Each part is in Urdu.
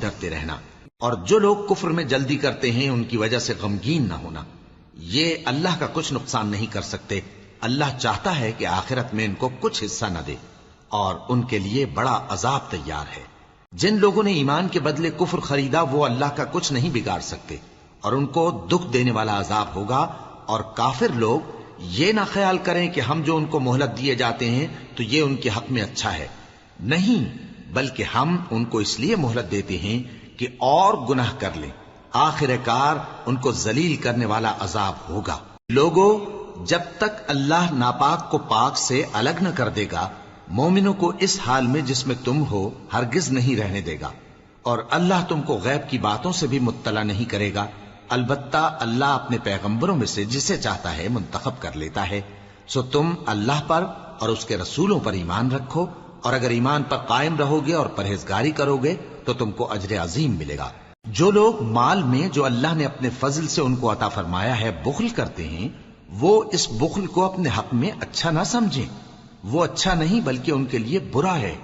ڈرتے رہنا، اور جو لوگ کفر میں جلدی کرتے ہیں ان کی وجہ سے غمگین نہ ہونا، یہ اللہ کا کچھ نقصان نہیں کر سکتے۔ اللہ چاہتا ہے کہ آخرت میں ان کو کچھ حصہ نہ دے، اور ان کے لیے بڑا عذاب تیار ہے۔ جن لوگوں نے ایمان کے بدلے کفر خریدا وہ اللہ کا کچھ نہیں بگاڑ سکتے، اور ان کو دکھ دینے والا عذاب ہوگا۔ اور کافر لوگ یہ نہ خیال کریں کہ ہم جو ان کو مہلت دیے جاتے ہیں تو یہ ان کے حق میں اچھا ہے، نہیں، بلکہ ہم ان کو اس لیے مہلت دیتے ہیں کہ اور گناہ کر لیں، آخر کار ان کو ذلیل کرنے والا عذاب ہوگا۔ لوگو، جب تک اللہ ناپاک کو پاک سے الگ نہ کر دے گا، مومنوں کو اس حال میں جس میں تم ہو ہرگز نہیں رہنے دے گا، اور اللہ تم کو غیب کی باتوں سے بھی مطلع نہیں کرے گا۔ البتہ اللہ اپنے پیغمبروں میں سے جسے چاہتا ہے منتخب کر لیتا ہے۔ سو تم اللہ پر اور اس کے رسولوں پر ایمان رکھو، اور اگر ایمان پر قائم رہو گے اور پرہیزگاری کرو گے تو تم کو اجر عظیم ملے گا۔ جو لوگ مال میں جو اللہ نے اپنے فضل سے ان کو عطا فرمایا ہے بخل کرتے ہیں، وہ اس بخل کو اپنے حق میں اچھا نہ سمجھیں، وہ اچھا نہیں بلکہ ان کے لیے برا ہے۔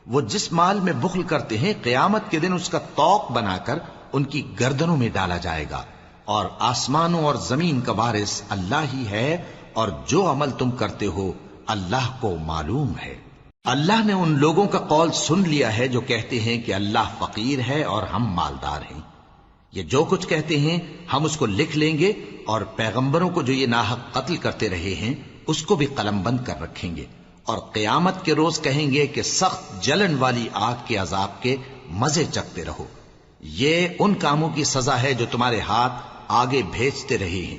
وہ جس مال میں بخل کرتے ہیں قیامت کے دن اس کا طوق بنا کر ان کی گردنوں میں ڈالا جائے گا، اور آسمانوں اور زمین کا وارث اللہ ہی ہے، اور جو عمل تم کرتے ہو اللہ کو معلوم ہے۔ اللہ نے ان لوگوں کا قول سن لیا ہے جو کہتے ہیں کہ اللہ فقیر ہے اور ہم مالدار ہیں۔ یہ جو کچھ کہتے ہیں ہم اس کو لکھ لیں گے، اور پیغمبروں کو جو یہ ناحق قتل کرتے رہے ہیں اس کو بھی قلم بند کر رکھیں گے، اور قیامت کے روز کہیں گے کہ سخت جلن والی آگ کے عذاب کے مزے چکھتے رہو۔ یہ ان کاموں کی سزا ہے جو تمہارے ہاتھ آگے بھیجتے رہے ہیں،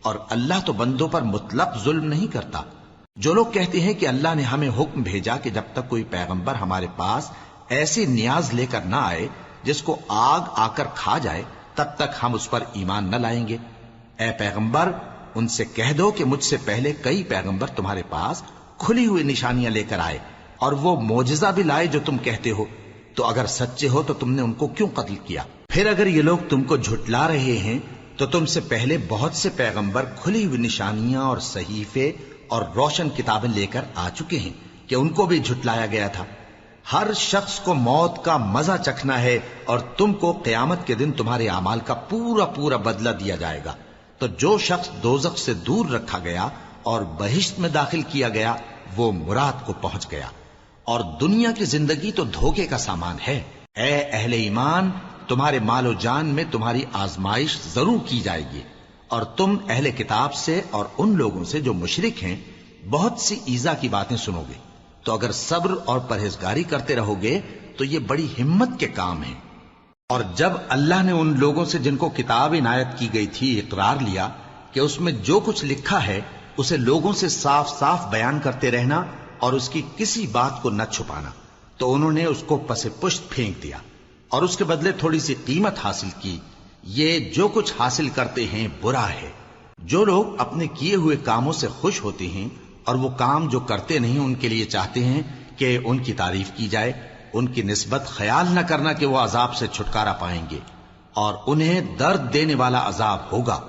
اور اللہ تو بندوں پر مطلق ظلم نہیں کرتا۔ جو لوگ کہتے ہیں کہ اللہ نے ہمیں حکم بھیجا کہ جب تک کوئی پیغمبر ہمارے پاس ایسی نیاز لے کر نہ آئے جس کو آگ آ کر کھا جائے تب تک ہم اس پر ایمان نہ لائیں گے، اے پیغمبر ان سے کہہ دو کہ مجھ سے پہلے کئی پیغمبر تمہارے پاس کھلی ہوئی نشانیاں لے کر آئے، اور وہ معجزہ بھی لائے جو تم کہتے ہو، تو اگر سچے ہو تو تم نے ان کو کیوں قتل کیا؟ پھر اگر یہ لوگ تم کو جھٹلا رہے ہیں تو تم سے پہلے بہت سے پیغمبر کھلی ہوئی نشانیاں اور صحیفے اور روشن کتابیں لے کر آ چکے ہیں کہ ان کو بھی جھٹلایا گیا تھا۔ ہر شخص کو موت کا مزہ چکھنا ہے، اور تم کو قیامت کے دن تمہارے اعمال کا پورا پورا بدلہ دیا جائے گا۔ تو جو شخص دوزخ سے دور رکھا گیا اور بہشت میں داخل کیا گیا وہ مراد کو پہنچ گیا، اور دنیا کی زندگی تو دھوکے کا سامان ہے۔ اے اہل ایمان، تمہارے مال و جان میں تمہاری آزمائش ضرور کی جائے گی، اور تم اہل کتاب سے اور ان لوگوں سے جو مشرک ہیں بہت سی ایذا کی باتیں سنو گے، تو اگر صبر اور پرہیزگاری کرتے رہو گے تو یہ بڑی ہمت کے کام ہیں۔ اور جب اللہ نے ان لوگوں سے جن کو کتاب عنایت کی گئی تھی اقرار لیا کہ اس میں جو کچھ لکھا ہے اسے لوگوں سے صاف صاف بیان کرتے رہنا اور اس کی کسی بات کو نہ چھپانا، تو انہوں نے اس کو پس پشت پھینک دیا اور اس کے بدلے تھوڑی سی قیمت حاصل کی۔ یہ جو کچھ حاصل کرتے ہیں برا ہے۔ جو لوگ اپنے کیے ہوئے کاموں سے خوش ہوتے ہیں اور وہ کام جو کرتے نہیں ان کے لیے چاہتے ہیں کہ ان کی تعریف کی جائے، ان کی نسبت خیال نہ کرنا کہ وہ عذاب سے چھٹکارا پائیں گے، اور انہیں درد دینے والا عذاب ہوگا۔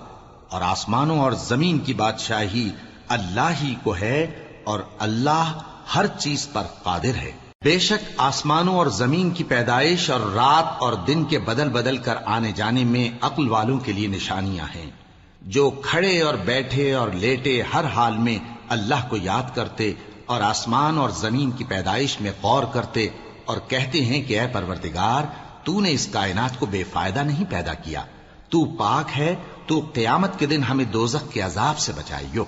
اور آسمانوں اور زمین کی بادشاہی اللہ ہی کو ہے، اور اللہ ہر چیز پر قادر ہے۔ بے شک آسمانوں اور زمین کی پیدائش اور رات اور دن کے بدل بدل کر آنے جانے میں عقل والوں کے لیے نشانیاں ہیں، جو کھڑے اور بیٹھے اور لیٹے ہر حال میں اللہ کو یاد کرتے اور آسمان اور زمین کی پیدائش میں غور کرتے اور کہتے ہیں کہ اے پروردگار، تو نے اس کائنات کو بے فائدہ نہیں پیدا کیا، تو پاک ہے، تو قیامت کے دن ہمیں دوزخ کے عذاب سے بچائیو۔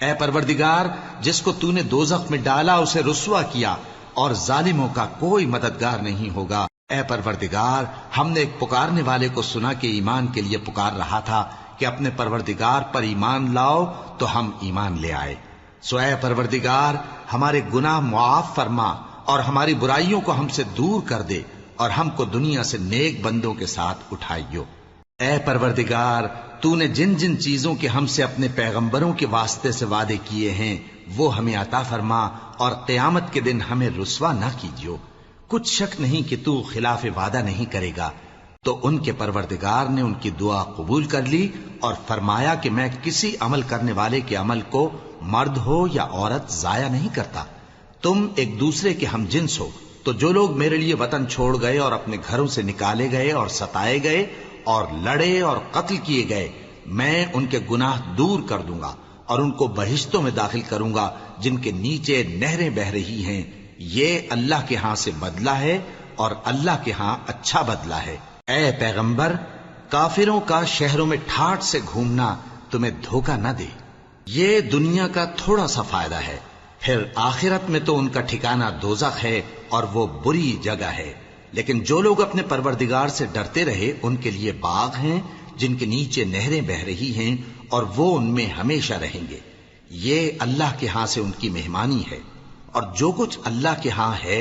اے پروردگار، جس کو تو نے دوزخ میں ڈالا اسے رسوا کیا، اور ظالموں کا کوئی مددگار نہیں ہوگا۔ اے پروردگار، ہم نے ایک پکارنے والے کو سنا کہ ایمان کے لیے پکار رہا تھا کہ اپنے پروردگار پر ایمان لاؤ، تو ہم ایمان لے آئے۔ سو اے پروردگار، ہمارے گناہ معاف فرما اور ہماری برائیوں کو ہم سے دور کر دے، اور ہم کو دنیا سے نیک بندوں کے ساتھ اٹھائیو۔ اے پروردگار، تو نے جن جن چیزوں کے ہم سے اپنے پیغمبروں کے واسطے سے وعدے کیے ہیں وہ ہمیں عطا فرما، اور قیامت کے دن ہمیں رسوا نہ کیجیو۔ کچھ شک نہیں کہ تو خلاف وعدہ نہیں کرے گا۔ تو ان کے پروردگار نے ان کی دعا قبول کر لی اور فرمایا کہ میں کسی عمل کرنے والے کے عمل کو مرد ہو یا عورت ضائع نہیں کرتا۔ تم ایک دوسرے کے ہم جنس ہو، تو جو لوگ میرے لیے وطن چھوڑ گئے اور اپنے گھروں سے نکالے گئے اور ستائے گئے اور لڑے اور قتل کیے گئے، میں ان کے گناہ دور کر دوں گا اور ان کو بہشتوں میں داخل کروں گا جن کے نیچے نہریں بہہ رہی ہیں۔ یہ اللہ کے ہاں سے بدلہ ہے اور اللہ کے ہاں اچھا بدلہ ہے۔ اے پیغمبر، کافروں کا شہروں میں ٹھاٹ سے گھومنا تمہیں دھوکہ نہ دے، یہ دنیا کا تھوڑا سا فائدہ ہے، پھر آخرت میں تو ان کا ٹھکانہ دوزخ ہے اور وہ بری جگہ ہے۔ لیکن جو لوگ اپنے پروردگار سے ڈرتے رہے ان کے لیے باغ ہیں جن کے نیچے نہریں بہہ رہی ہیں اور وہ ان میں ہمیشہ رہیں گے۔ یہ اللہ کے ہاں سے ان کی مہمانی ہے، اور جو کچھ اللہ کے ہاں ہے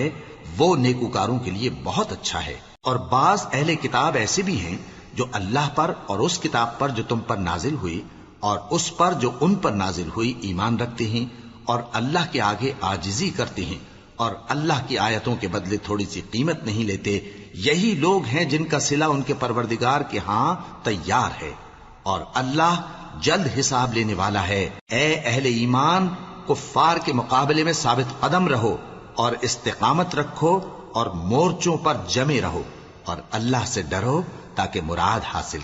وہ نیکوکاروں کے لیے بہت اچھا ہے۔ اور بعض اہل کتاب ایسے بھی ہیں جو اللہ پر اور اس کتاب پر جو تم پر نازل ہوئی اور اس پر جو ان پر نازل ہوئی ایمان رکھتے ہیں اور اللہ کے آگے عاجزی کرتے ہیں اور اللہ کی آیتوں کے بدلے تھوڑی سی قیمت نہیں لیتے۔ یہی لوگ ہیں جن کا صلہ ان کے پروردگار کے ہاں تیار ہے، اور اللہ جلد حساب لینے والا ہے۔ اے اہل ایمان، کفار کے مقابلے میں ثابت قدم رہو اور استقامت رکھو اور مورچوں پر جمے رہو، اور اللہ سے ڈرو تاکہ مراد حاصل